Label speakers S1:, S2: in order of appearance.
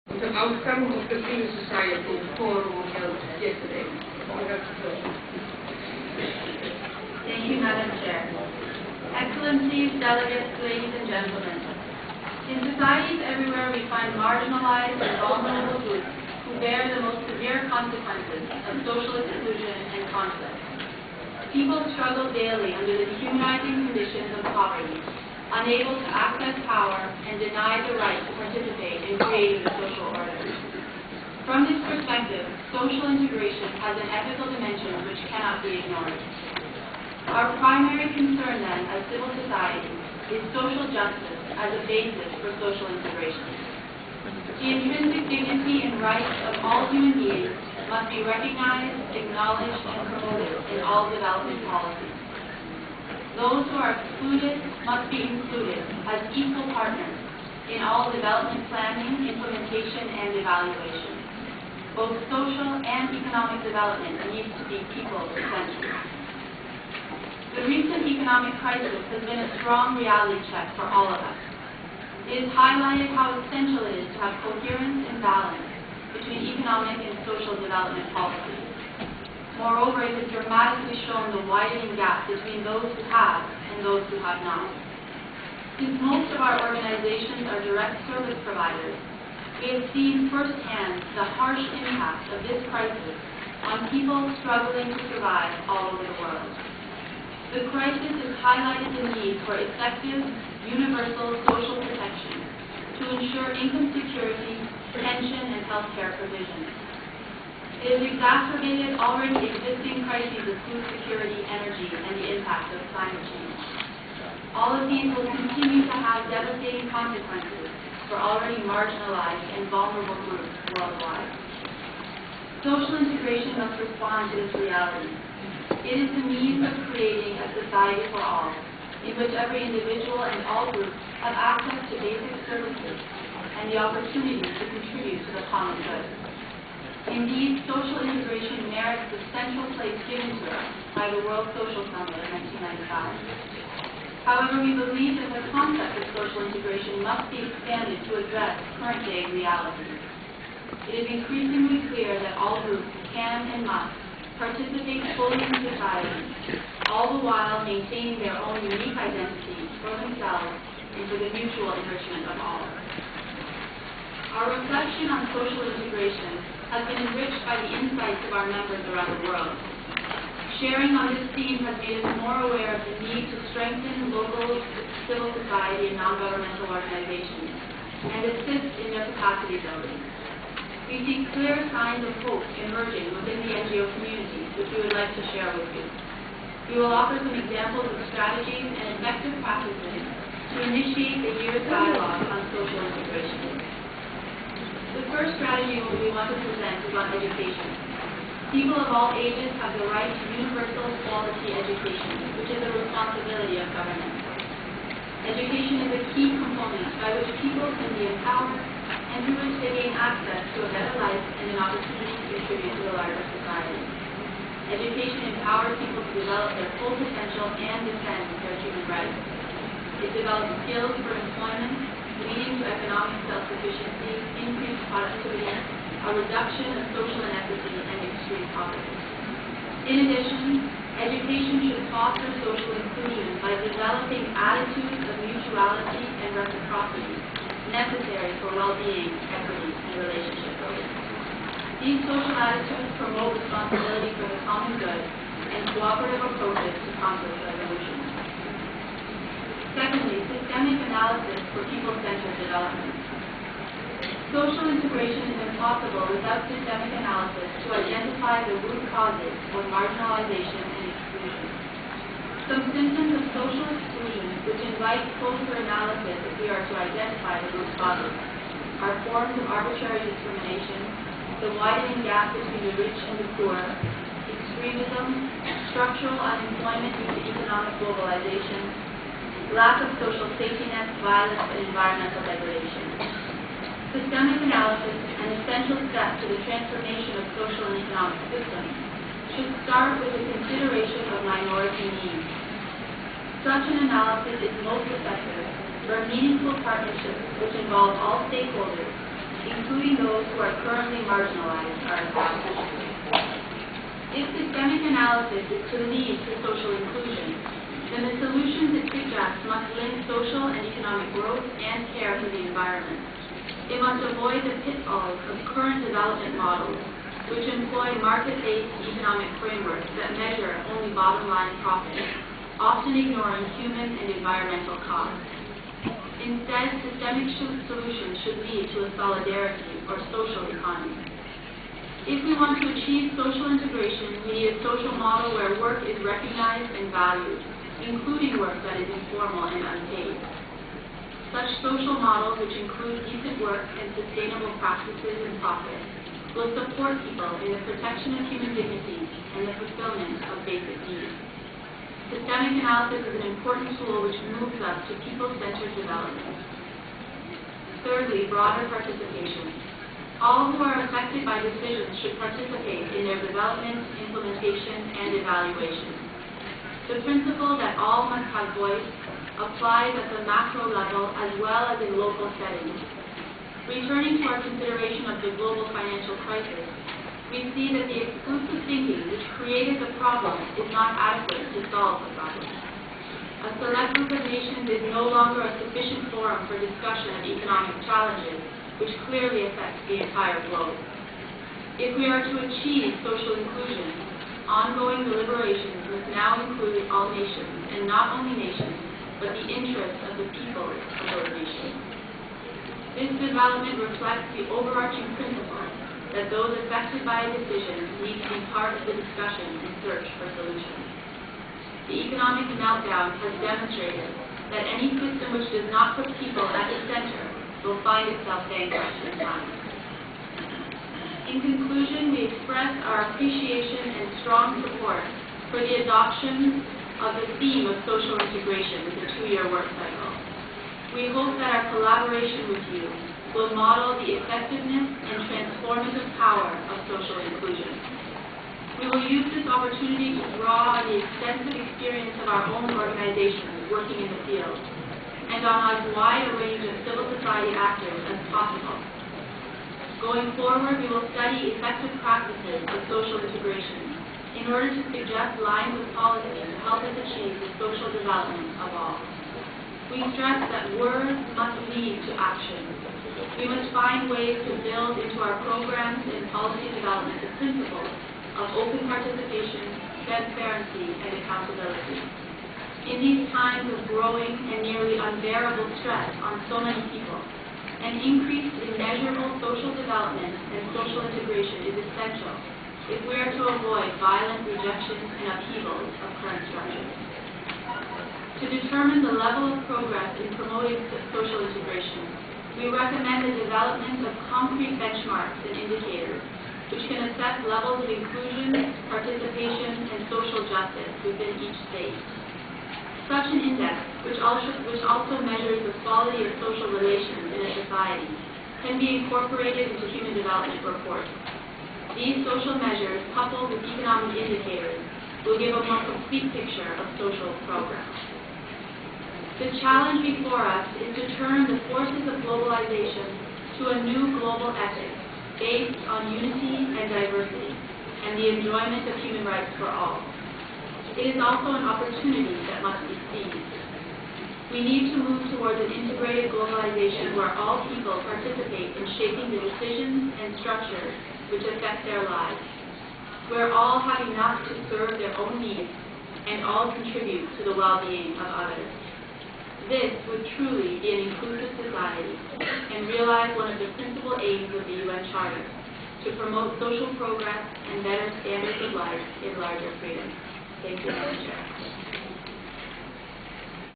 S1: The outcome of the Civil Society Forum held yesterday.
S2: Thank you, Madam Chair. Excellencies, delegates, ladies and gentlemen. In societies everywhere we find marginalized and vulnerable groups who bear the most severe consequences of social exclusion and conflict. People struggle daily under the dehumanizing conditions of poverty, unable to access power and denied the right to participate in creating the social order. From this perspective, social integration has an ethical dimension which cannot be ignored. Our primary concern then, as civil society, is social justice as a basis for social integration. The intrinsic dignity and rights of all human beings must be recognized, acknowledged, and promoted in all development policies. Those who are excluded must be included as equal partners in all development planning, implementation, and evaluation. Both social and economic development needs to be people-centered. The recent economic crisis has been a strong reality check for all of us. It has highlighted how essential it is to have coherence and balance between economic and social development policies. Moreover, it has dramatically shown the widening gap between those who have and those who have not. Since most of our organizations are direct service providers, we have seen firsthand the harsh impact of this crisis on people struggling to survive all over the world. The crisis has highlighted the need for effective, universal social protection to ensure income security, pension, and health care provisions. It has exacerbated already existing crises of food security, energy, and the impact of climate change. All of these will continue to have devastating consequences for already marginalized and vulnerable groups worldwide. Social integration must respond to this reality. It is the means of creating a society for all, in which every individual and all groups have access to basic services and the opportunity to contribute to the common good. Indeed, social integration merits the central place given to it by the World Social Summit of 1995. However, we believe that the concept of social integration must be expanded to address current-day realities. It is increasingly clear that all groups can and must participate fully in society, all the while maintaining their own unique identity for themselves and for the mutual enrichment of all. Our reflection on social integration has been enriched by the insights of our members around the world. Sharing on this theme has made us more aware of the need to strengthen local civil society and non-governmental organizations and assist in their capacity building. We see clear signs of hope emerging within the NGO community, which we would like to share with you. We will offer some examples of strategies and effective practices to initiate the year's dialogue on social integration. The first strategy we want to present is on education. People of all ages have the right to universal quality education, which is a responsibility of government. Education is a key component by which people can be empowered and through which they gain access to a better life and an opportunity to contribute to a larger society. Education empowers people to develop their full potential and defend their human rights. It develops skills for employment, leading to economic self-sufficiency, increased productivity, a reduction of social inequity, and extreme poverty. In addition, education should foster social inclusion by developing attitudes of mutuality and reciprocity necessary for well-being, equity, and relationship building. These social attitudes promote responsibility for the common good and cooperative approaches to conflict resolution. Secondly, systemic analysis for people-centered development. Social integration is impossible without systemic analysis to identify the root causes of marginalization and exclusion. Some symptoms of social exclusion which invite closer analysis if we are to identify the root causes are forms of arbitrary discrimination, the widening gap between the rich and the poor, extremism, structural unemployment due to economic globalization, lack of social safety nets, violence, and environmental degradation. Systemic analysis, an essential step to the transformation of social and economic systems, should start with the consideration of minority needs. Such an analysis is most effective where meaningful partnerships which involve all stakeholders, including those who are currently marginalized, are established. If systemic analysis is to lead to social inclusion, then the solutions it suggests must link social and economic growth and care for the environment. It must avoid the pitfalls of current development models, which employ market-based economic frameworks that measure only bottom-line profit, often ignoring human and environmental costs. Instead, systemic solutions should lead to a solidarity or social economy. If we want to achieve social integration, we need a social model where work is recognized and valued, including work that is informal and unpaid. Such social models, which include decent work and sustainable practices and profit, will support people in the protection of human dignity and the fulfillment of basic needs. Systemic analysis is an important tool which moves us to people-centered development. Thirdly, broader participation. All who are affected by decisions should participate in their development, implementation, and evaluation. The principle that all must have voice applies at the macro level as well as in local settings. Returning to our consideration of the global financial crisis, we see that the exclusive thinking which created the problem is not adequate to solve the problem. A select group of nations is no longer a sufficient forum for discussion of economic challenges, which clearly affects the entire globe. If we are to achieve social inclusion, ongoing deliberations must now include all nations, and not only nations, but the interests of the people of those nations. This development reflects the overarching principle that those affected by a decision need to be part of the discussion and search for solutions. The economic meltdown has demonstrated that any system which does not put people at the center will find itself bankrupt in time. In conclusion, we express our appreciation and strong support for the adoption of the theme of social integration with the 2-year work cycle. We hope that our collaboration with you will model the effectiveness and transformative power of social inclusion. We will use this opportunity to draw on the extensive experience of our own organizations working in the field, and on as wide a range of civil society actors as possible. Going forward, we will study effective practices of social integration in order to suggest lines of policy to help us achieve the social development of all. We stress that words must lead to action. We must find ways to build into our programs and policy development the principles of open participation, transparency, and accountability. In these times of growing and nearly unbearable stress on so many people, an increase in measurable social development and social integration is essential if we are to avoid violent rejections and upheavals of current structures. To determine the level of progress in promoting social integration, we recommend the development of concrete benchmarks and indicators which can assess levels of inclusion, participation, and social justice within each state. Such an index, which also measures the quality of social relations in a society, can be incorporated into human development reports. These social measures, coupled with economic indicators, will give a more complete picture of social progress. The challenge before us is to turn the forces of globalization to a new global ethic based on unity and diversity and the enjoyment of human rights for all. It is also an opportunity that must be seized. We need to move towards an integrated globalization where all people participate in shaping the decisions and structures which affect their lives, where all have enough to serve their own needs and all contribute to the well-being of others. This would truly be an inclusive society and realize one of the principal aims of the UN Charter, to promote social progress and better standards of life in larger freedom. Thank you, Madam Chair.